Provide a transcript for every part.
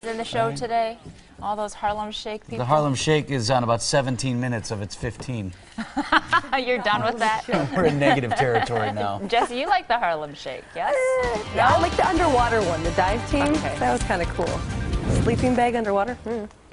in the show today? All those Harlem Shake people? The Harlem Shake is on about 17 minutes of its 15. You're done with that? We're in negative territory now. Jesse, you like the Harlem Shake, yes? Yeah, I like the underwater one, the dive team. Okay. That was kind of cool. Sleeping bag underwater?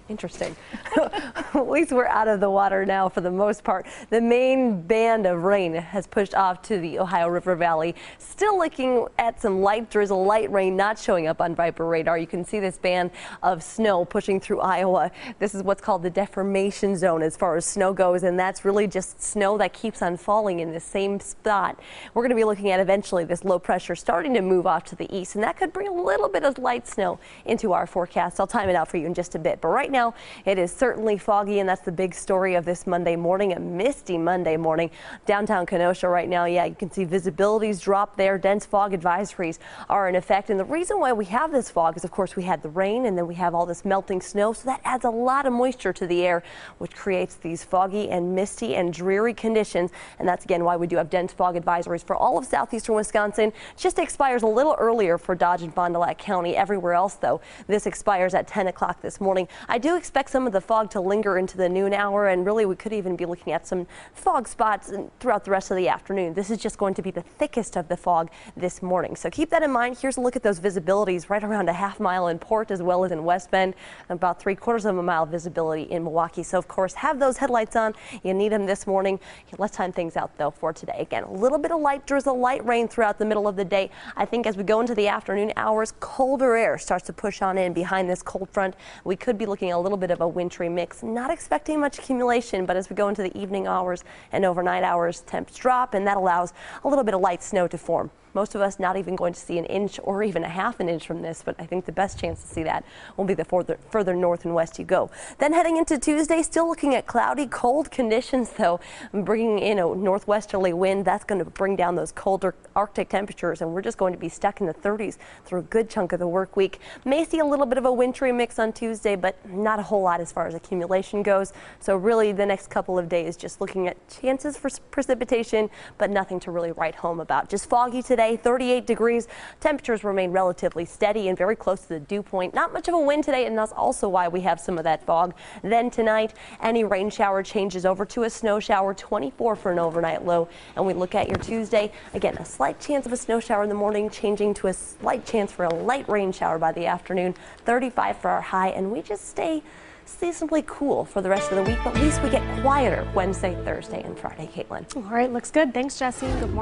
Interesting. At least we're out of the water now for the most part. The main band of rain has pushed off to the Ohio River Valley. Still looking at some light drizzle, light rain not showing up on Viper radar. You can see this band of snow pushing through Iowa. This is what's called the deformation zone as far as snow goes, and that's really just snow that keeps on falling in the same spot. We're going to be looking at eventually this low pressure starting to move off to the east, and that could bring a little bit of light snow into our forecast. I'll time it out for you in just a bit, but right now it is certainly foggy, and that's the big story of this Monday morning, a misty Monday morning. Downtown Kenosha right now, yeah, you can see visibility's dropped there. Dense fog advisories are in effect, and the reason why we have this fog is, of course, we had the rain and then we have all this melting snow, so that adds a lot of moisture to the air, which creates these foggy and misty and dreary conditions, and that's again why we do have dense fog advisories for all of southeastern Wisconsin. It just expires a little earlier for Dodge and Fond du Lac County. Everywhere else, though, this expires at 10 o'clock this morning. I do expect some of the fog to linger into the noon hour, and really we could even be looking at some fog spots throughout the rest of the afternoon. This is just going to be the thickest of the fog this morning, so keep that in mind. Here's a look at those visibilities right around a half mile in Port as well as in West Bend, about 3/4 of a mile visibility in Milwaukee. So of course have those headlights on. You need them this morning. Let's time things out though for today. Again, a little bit of light drizzle, light rain throughout the middle of the day. I think as we go into the afternoon hours, colder air starts to push on in behind this cold front. We could be looking at a little bit of a wintry mix. Not expecting much accumulation, but as we go into the evening hours and overnight hours, temps drop, and that allows a little bit of light snow to form. Most of us not even going to see an inch or even a half an inch from this, but I think the best chance to see that will be the further north and west you go. Then heading into Tuesday, still looking at cloudy, cold conditions though, bringing in a northwesterly wind. That's going to bring down those colder Arctic temperatures, and we're just going to be stuck in the 30s through a good chunk of the work week. May see a little bit of a wintry mix on Tuesday, but not a whole lot as far as accumulation goes. So really the next couple of days just looking at chances for precipitation, but nothing to really write home about. Just foggy today. 38 degrees. Temperatures remain relatively steady and very close to the dew point. Not much of a wind today, and that's also why we have some of that fog. Then tonight, any rain shower changes over to a snow shower, 24 for an overnight low. And we look at your Tuesday, again, a slight chance of a snow shower in the morning, changing to a slight chance for a light rain shower by the afternoon, 35 for our high, and we just stay seasonably cool for the rest of the week, but at least we get quieter Wednesday, Thursday, and Friday. Caitlin. All right, looks good. Thanks, Jesse. Good morning.